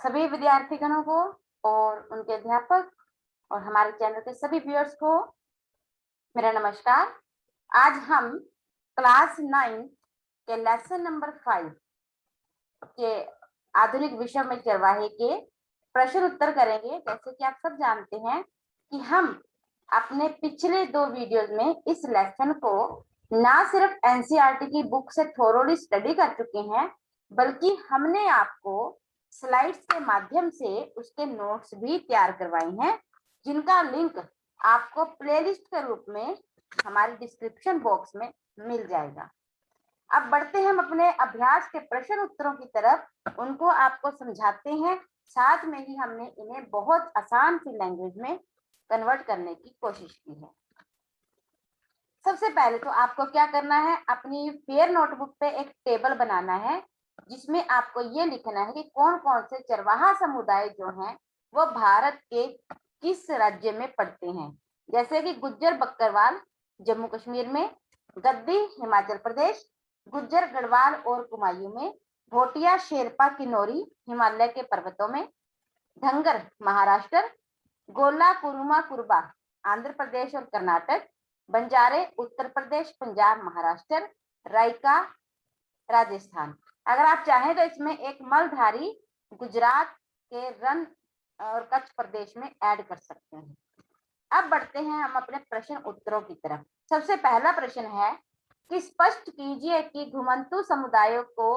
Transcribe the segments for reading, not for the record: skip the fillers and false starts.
सभी विद्यार्थीगणों को और उनके अध्यापक और हमारे चैनल के सभी व्यूअर्स को मेरा नमस्कार। आज हम क्लास 9 के लेसन नंबर 5 के आधुनिक विश्व में चरवाहे के प्रश्न उत्तर करेंगे। जैसे कि आप सब जानते हैं कि हम अपने पिछले 2 वीडियोस में इस लेसन को ना सिर्फ एनसीईआरटी की बुक से थोरोली स्टडी कर चुके हैं, बल्कि हमने आपको स्लाइड्स के माध्यम से उसके नोट्स भी तैयार करवाए हैं, जिनका लिंक आपको प्लेलिस्ट के रूप में हमारे डिस्क्रिप्शन बॉक्स में मिल जाएगा। अब बढ़ते हैं हम अपने अभ्यास के प्रश्न उत्तरों की तरफ, उनको आपको समझाते हैं। साथ में ही हमने इन्हें बहुत आसान सी लैंग्वेज में कन्वर्ट करने की कोशिश की है। सबसे पहले तो आपको क्या करना है, अपनी फेयर नोटबुक पे एक टेबल बनाना है, जिसमें आपको ये लिखना है कि कौन कौन से चरवाहा समुदाय जो हैं वो भारत के किस राज्य में पड़ते हैं। जैसे कि गुज्जर बकरवाल जम्मू कश्मीर में, गद्दी हिमाचल प्रदेश, गुज्जर गढ़वाल और कुमायूं में, भोटिया शेरपा किन्नौरी हिमालय के पर्वतों में, धंगर महाराष्ट्र, गोला कुरुमा कुरबा आंध्र प्रदेश और कर्नाटक, बंजारे उत्तर प्रदेश पंजाब महाराष्ट्र, रायका राजस्थान। अगर आप चाहें तो इसमें एक मलधारी गुजरात के रन और कच्छ प्रदेश में ऐड कर सकते हैं। अब बढ़ते हैं हम अपने प्रश्न उत्तरों की तरफ। सबसे पहला प्रश्न है कि स्पष्ट कीजिए कि घुमंतू समुदायों को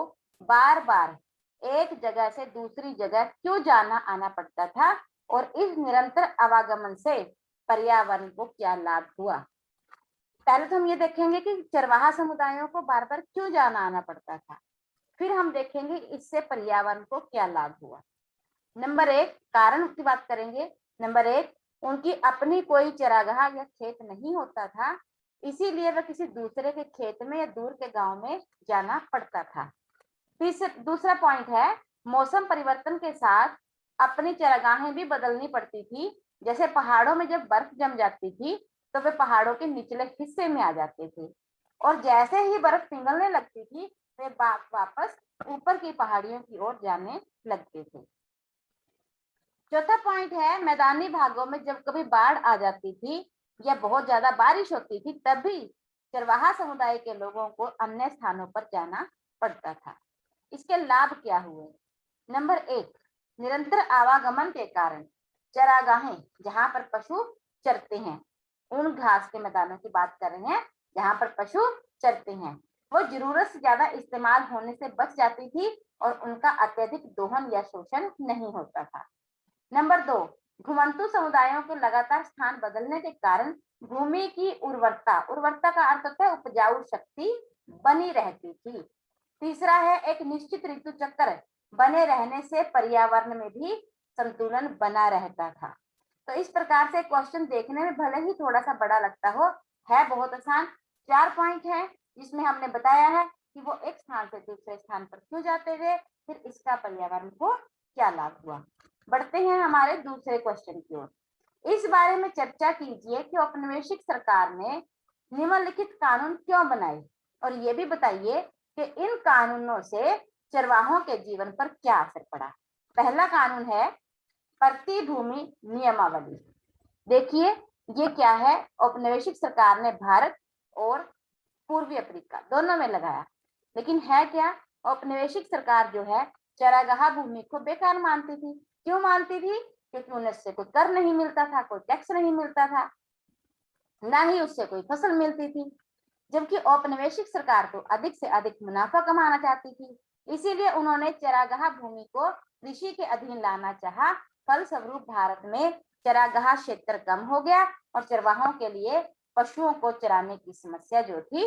बार बार एक जगह से दूसरी जगह क्यों जाना आना पड़ता था और इस निरंतर आवागमन से पर्यावरण को क्या लाभ हुआ। पहले तो हम ये देखेंगे कि चरवाहा समुदायों को बार बार क्यों जाना आना पड़ता था, फिर हम देखेंगे इससे पर्यावरण को क्या लाभ हुआ। नंबर 1 कारण की बात करेंगे। नंबर 1, उनकी अपनी कोई चरागाह या खेत नहीं होता था, इसीलिए वह किसी दूसरे के खेत में या दूर के गांव में जाना पड़ता था। दूसरा पॉइंट है, मौसम परिवर्तन के साथ अपनी चरागाहें भी बदलनी पड़ती थी। जैसे पहाड़ों में जब बर्फ जम जाती थी तो वे पहाड़ों के निचले हिस्से में आ जाते थे, और जैसे ही बर्फ पिघलने लगती थी वे वापस ऊपर की पहाड़ियों की ओर जाने लगते थे। चौथा पॉइंट है, मैदानी भागों में जब कभी बाढ़ आ जाती थी या बहुत ज्यादा बारिश होती थी, तब भी चरवाहा समुदाय के लोगों को अन्य स्थानों पर जाना पड़ता था। इसके लाभ क्या हुए। नंबर 1, निरंतर आवागमन के कारण चरागाहें जहां पर पशु चरते हैं, उन घास के मैदानों की बात कर रहे हैं जहां पर पशु चरते हैं, वो जरूरत से ज्यादा इस्तेमाल होने से बच जाती थी और उनका अत्यधिक दोहन या शोषण नहीं होता था। नंबर 2, घुमंतू समुदायों के लगातार स्थान बदलने के कारण भूमि की उर्वरता का अर्थ होता है उपजाऊ शक्ति बनी रहती थी। तीसरा है, एक निश्चित ऋतु चक्र बने रहने से पर्यावरण में भी संतुलन बना रहता था। तो इस प्रकार से क्वेश्चन देखने में भले ही थोड़ा सा बड़ा लगता हो, है बहुत आसान। 4 पॉइंट है जिसमें हमने बताया है कि वो एक स्थान से दूसरे स्थान पर क्यों जाते थे, फिर इसका पर्यावरण को क्या लाभ हुआ। बढ़ते हैं हमारे दूसरे क्वेश्चन की ओर। इस बारे में चर्चा कीजिए कि औपनिवेशिक सरकार ने निम्नलिखित कानून क्यों बनाए, और ये भी बताइए कि इन कानूनों से चरवाहों के जीवन पर क्या असर पड़ा। पहला कानून है प्रतिभूमि नियमावली। देखिए ये क्या है, औपनिवेशिक सरकार ने भारत और पूर्वी अफ्रीका दोनों में लगाया, लेकिन है क्या, औपनिवेशिक सरकार जो है चरागाह भूमि को बेकार मानती थी। क्यों मानती थी, क्योंकि उन्हें उससे कोई कर नहीं मिलता था, कोई टैक्स नहीं मिलता था, ना ही उससे कोई फसल मिलती थी, जबकि औपनिवेशिक सरकार तो अधिक से अधिक मुनाफा कमाना चाहती थी। इसीलिए उन्होंने चरागाह भूमि को कृषि के अधीन लाना चाहा। फलस्वरूप भारत में चरागाह क्षेत्र कम हो गया और चरवाहों के लिए पशुओं को चराने की समस्या जो थी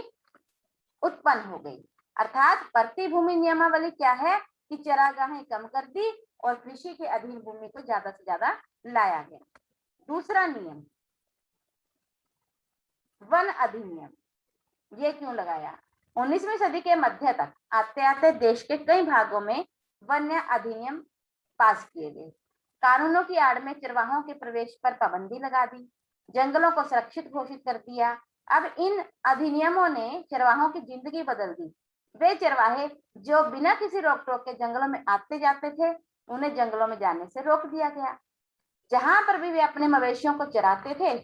उत्पन्न हो गई। अर्थात प्रतिभूमि नियमावली क्या है कि चरागाहें कम कर दी और कृषि के अधीन भूमि को ज्यादा से ज्यादा लाया गया। दूसरा नियम वन अधिनियम, ये क्यों लगाया। 19वीं सदी के मध्य तक आते आते देश के कई भागों में वन्य अधिनियम पास किए गए। कानूनों की आड़ में चरवाहों के प्रवेश पर पाबंदी लगा दी, जंगलों को सुरक्षित घोषित कर दिया। अब इन अधिनियमों ने चरवाहों की जिंदगी बदल दी। वे चरवाहे जो बिना किसी रोक टोक के जंगलों में आते जाते थे, उन्हें जंगलों में जाने से रोक दिया गया। जहां पर भी वे अपने मवेशियों को चराते थे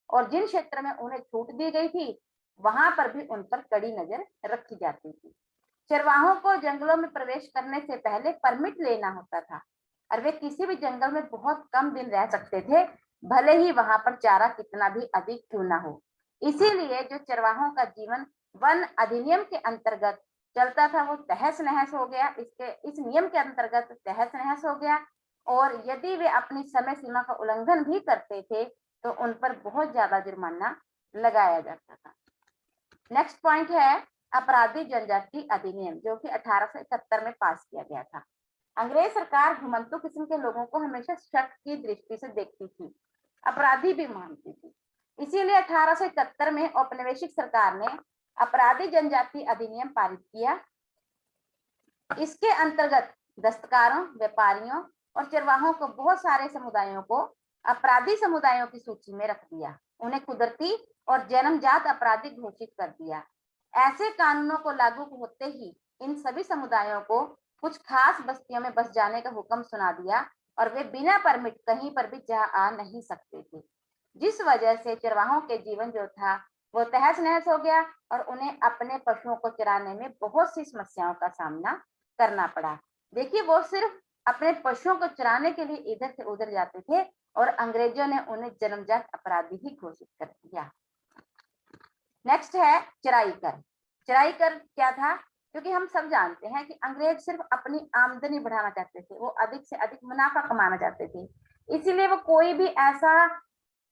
और जिन क्षेत्र में उन्हें छूट दी गई थी, वहां पर भी उन पर कड़ी नजर रखी जाती थी। चरवाहों को जंगलों में प्रवेश करने से पहले परमिट लेना होता था और वे किसी भी जंगल में बहुत कम दिन रह सकते थे, भले ही वहां पर चारा कितना भी अधिक क्यों ना हो। इसीलिए जो चरवाहों का जीवन वन अधिनियम के अंतर्गत चलता था वो तहस नहस हो गया। इस नियम के अंतर्गत तहस नहस हो गया और यदि वे अपनी समय सीमा का उल्लंघन भी करते थे तो उन पर बहुत ज्यादा जुर्माना लगाया जाता था। नेक्स्ट पॉइंट है अपराधी जनजाति अधिनियम, जो कि 1871 में पास किया गया था। अंग्रेज सरकार घुमंतु किस्म के लोगों को हमेशा शक की दृष्टि से देखती थी, अपराधी भी मानती थी। इसीलिए 1871 में औपनिवेशिक सरकार ने अपराधी जनजाति अधिनियम पारित किया। इसके अंतर्गत दस्तकारों, व्यापारियों और चरवाहों को बहुत सारे समुदायों को अपराधी समुदायों की सूची में रख दिया, उन्हें कुदरती और जन्मजात अपराधी घोषित कर दिया। ऐसे कानूनों को लागू होते ही इन सभी समुदायों को कुछ खास बस्तियों में बस जाने का हुक्म सुना दिया और वे बिना परमिट कहीं पर भी जा आ नहीं सकते थे, जिस वजह से चरवाहों के जीवन जो था वो तहस नहस हो गया और उन्हें अपने पशुओं को चराने में बहुत सी समस्याओं का सामना करना पड़ा। देखिए, वो सिर्फ अपने पशुओं को चराने के लिए इधर से उधर जाते थे और अंग्रेजों ने उन्हें जन्मजात अपराधी ही घोषित कर दिया। नेक्स्ट है चराई कर। चराई कर क्या था? क्योंकि हम सब जानते हैं कि अंग्रेज सिर्फ अपनी आमदनी बढ़ाना चाहते थे, वो अधिक से अधिक मुनाफा कमाना चाहते थे, इसीलिए वो कोई भी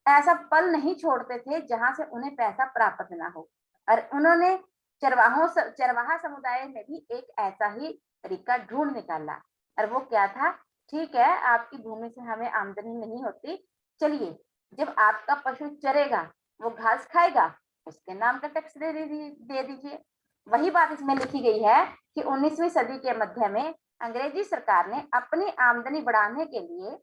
ऐसा पल नहीं छोड़ते थे जहां से उन्हें पैसा प्राप्त ना हो। और उन्होंने चरवाहा समुदाय में भी एक ऐसा ही तरीका ढूंढ निकाला और वो क्या था? ठीक है, आपकी भूमि से हमें आमदनी नहीं होती, चलिए जब आपका पशु चरेगा, वो घास खाएगा, उसके नाम का टैक्स दे दीजिए। वही बात इसमें लिखी गई है कि 19वीं सदी के मध्य में अंग्रेजी सरकार ने अपनी आमदनी बढ़ाने के लिए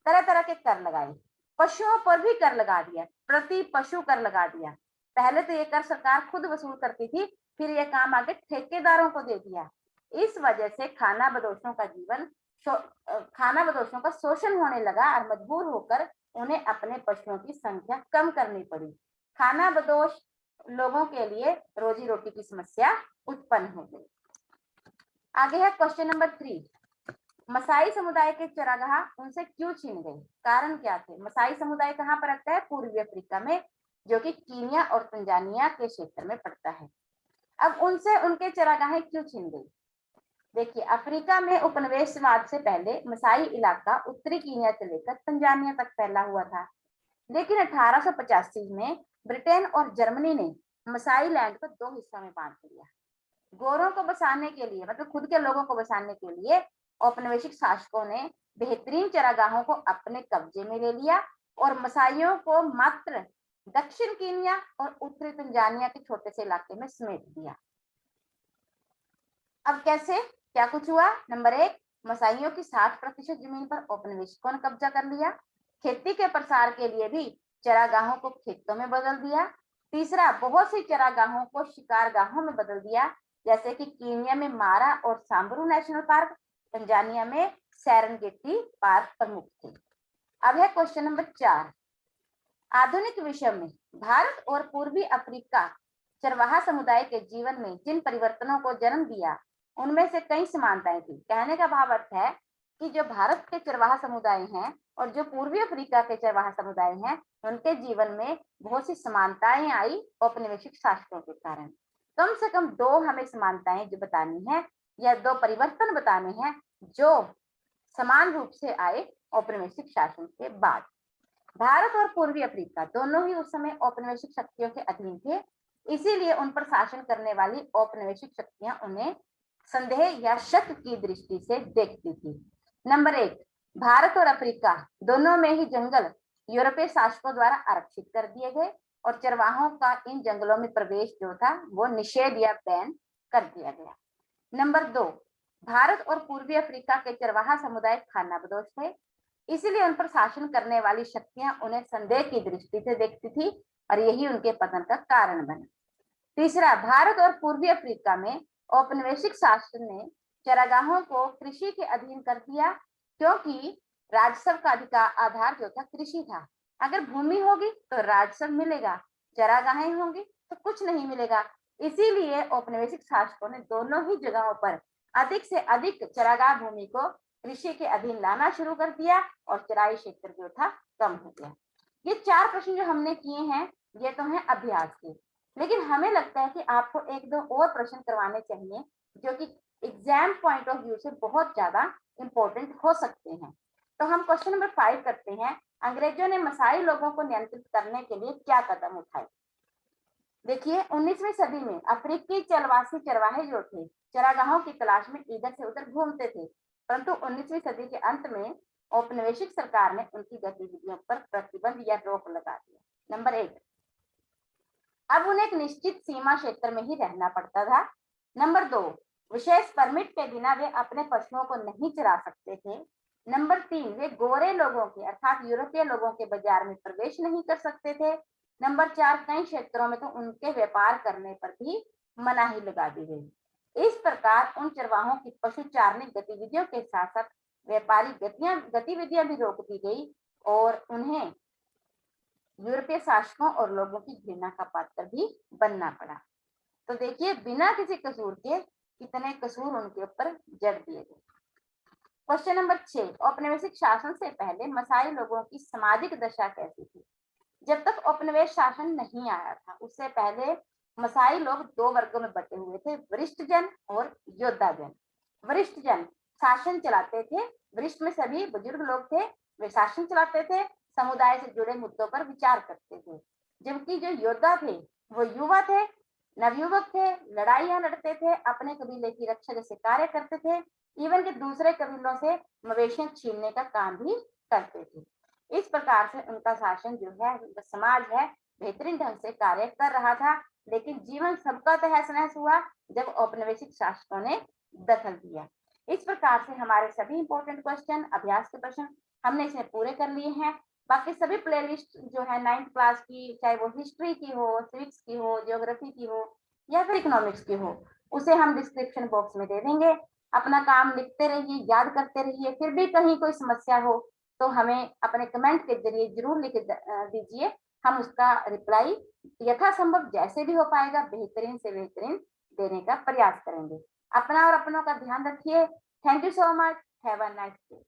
तरह तरह के कर लगाए। पशुओं पर भी कर लगा दिया, प्रति पशु कर लगा दिया। पहले तो ये कर सरकार खुद वसूल करती थी, फिर ये काम आगे ठेकेदारों को दे दिया। इस वजह से खाना बदोशों का शोषण होने लगा और मजबूर होकर उन्हें अपने पशुओं की संख्या कम करनी पड़ी। खाना बदोश लोगों के लिए रोजी रोटी की समस्या उत्पन्न हो गई। आगे है क्वेश्चन नंबर 3। मसाई समुदाय के चरागाह उनसे क्यों छीन गए? कारण क्या थे? मसाई समुदाय कहाँ पर रखता है? पूर्वी अफ्रीका में, जो कि कीनिया और तंजानिया के क्षेत्र में पड़ता है। अब उनसे उनके चरागाहें क्यों छीन गई? देखिए, अफ्रीका में उपनिवेशवाद से पहले मसाई इलाका उत्तरी कीनिया से लेकर तंजानिया तक फैला हुआ था, लेकिन 1885 में ब्रिटेन और जर्मनी ने मसाई लैंड को 2 हिस्सों में बांट दिया। गोरों को बसाने के लिए, मतलब खुद के लोगों को बसाने के लिए औपनिवेशिक शासकों ने बेहतरीन चरागाहों को अपने कब्जे में ले लिया और मसाइयों को मात्र दक्षिण कीनिया और उत्तरी तंजानिया के छोटे से इलाके में समेट दिया। अब कैसे, क्या कुछ हुआ? नंबर 1, मसाइयों की 60% जमीन पर औपनिवेशिकों ने कब्जा कर लिया। खेती के प्रसार के लिए भी चरागाहों को खेतों में बदल दिया। तीसरा, बहुत सी चरागाहों को शिकारगाहों में बदल दिया, जैसे कि कीनिया में मारा और सांबरू नेशनल पार्क, तंजानिया में सेरेंगेटी पार्क प्रमुख थे। अब है क्वेश्चन नंबर 4। आधुनिक विश्व में भारत और पूर्वी अफ्रीका चरवाहा समुदाय के जीवन में जिन परिवर्तनों को जन्म दिया, उनमें से कई समानताएं थी। कहने का भाव अर्थ है कि जो भारत के चरवाहा समुदाय हैं और जो पूर्वी अफ्रीका के चरवाहा समुदाय हैं, उनके जीवन में बहुत सी समानताएं आई औपनिवेशिक शासकों के कारण। कम से कम 2 हमें समानताएं जो बतानी है या 2 परिवर्तन बताने हैं जो समान रूप से आए औपनिवेशिक शासन के बाद। भारत और पूर्वी अफ्रीका दोनों ही उस समय औपनिवेशिक शक्तियों के अधीन थे, इसीलिए उन पर शासन करने वाली औपनिवेशिक शक्तियां उन्हें संदेह या शक की दृष्टि से देखती थी। नंबर 1, भारत और अफ्रीका दोनों में ही जंगल यूरोपीय शासकों द्वारा आरक्षित कर दिए गए और चरवाहों का इन जंगलों में प्रवेश जो था वो निषेध या बैन कर दिया गया। नंबर 2, भारत और पूर्वी अफ्रीका के चरवाहा समुदाय खानाबदोश थे, इसीलिए उन पर शासन करने वाली शक्तियां उन्हें संदेह की दृष्टि से देखती थी और यही उनके पतन का कारण बना। तीसरा, भारत और पूर्वी अफ्रीका में औपनिवेशिक शासन ने चरागाहों को कृषि के अधीन कर दिया, क्योंकि राजस्व का अधिकार आधार जो था कृषि था। अगर भूमि होगी तो राजस्व मिलेगा, चरागाहें होंगी तो कुछ नहीं मिलेगा। इसीलिए औपनिवेशिक शासकों ने दोनों ही जगहों पर अधिक से अधिक चरागाह भूमि को कृषि के अधीन लाना शुरू कर दिया और चराई क्षेत्र जो था कम हो गया। ये 4 प्रश्न जो हमने किए हैं ये तो हैं अभ्यास के, लेकिन हमें लगता है कि आपको 1-2 और प्रश्न करवाने चाहिए जो कि एग्जाम पॉइंट ऑफ व्यू से बहुत ज्यादा इंपॉर्टेंट हो सकते हैं। तो हम क्वेश्चन नंबर 5 करते हैं। अंग्रेजों ने मसाई लोगों को नियंत्रित करने के लिए क्या कदम उठाए? देखिए 19वीं सदी में अफ्रीकी चलवासी चरवाहे जो थे चरागाहों की तलाश में इधर से उधर घूमते थे, परंतु 19वीं सदी के अंत में औपनिवेशिक सरकार ने उनकी गतिविधियों पर प्रतिबंध या रोक लगा दिया। नंबर 1, अब उन्हें एक निश्चित सीमा क्षेत्र में ही रहना पड़ता था। नंबर 2, विशेष परमिट के बिना वे अपने पशुओं को नहीं चरा सकते थे। नंबर 3, वे गोरे लोगों के अर्थात यूरोपीय लोगों के बाजार में प्रवेश नहीं कर सकते थे। नंबर 4, कई क्षेत्रों में तो उनके व्यापार करने पर भी मनाही लगा दी गई। इस प्रकार उन चरवाहों की पशु चारणी गतिविधियों के साथ साथ व्यापारिक गतिविधियां भी रोक दी गई और उन्हें यूरोपीय शासकों और लोगों की घृणा का पात्र भी बनना पड़ा। तो देखिए बिना किसी कसूर के कितने कसूर उनके ऊपर जड़ दिए गए। क्वेश्चन नंबर 6, औपनिवेशिक शासन से पहले मसाई लोगों की सामाजिक दशा कैसी थी? जब तक औपनिवेश शासन नहीं आया था उससे पहले मसाई लोग 2 वर्गों में बटे हुए थे, वरिष्ठ जन और योद्धा जन। वरिष्ठ जन शासन चलाते थे, वरिष्ठ में सभी बुजुर्ग लोग थे, वे शासन चलाते थे, समुदाय से जुड़े मुद्दों पर विचार करते थे। जबकि जो योद्धा थे वो युवा थे, नवयुवक थे, लड़ाइयां लड़ते थे, अपने कबीले की रक्षा जैसे कार्य करते थे, इवन के दूसरे कबीलों से मवेशियां छीनने का काम भी करते थे। इस प्रकार से उनका शासन जो है, उनका समाज है, बेहतरीन ढंग से कार्य कर रहा था। लेकिन जीवन सबका तहस नहस हुआ जब औपनिवेशिक शासकों ने दखल दिया। इस प्रकार से हमारे सभी इंपॉर्टेंट क्वेश्चन, अभ्यास के प्रश्न हमने इसमें पूरे कर लिए हैं। बाकी सभी प्लेलिस्ट जो है 9th क्लास की, चाहे वो हिस्ट्री की हो, सिविक्स की हो, ज्योग्राफी की हो या फिर इकोनॉमिक्स की हो, उसे हम डिस्क्रिप्शन बॉक्स में दे देंगे। अपना काम लिखते रहिए, याद करते रहिए। फिर भी कहीं कोई समस्या हो तो हमें अपने कमेंट के जरिए जरूर लिख दीजिए। हम उसका रिप्लाई यथासंभव जैसे भी हो पाएगा बेहतरीन से बेहतरीन देने का प्रयास करेंगे। अपना और अपनों का ध्यान रखिए। Thank you so much. Have a nice day.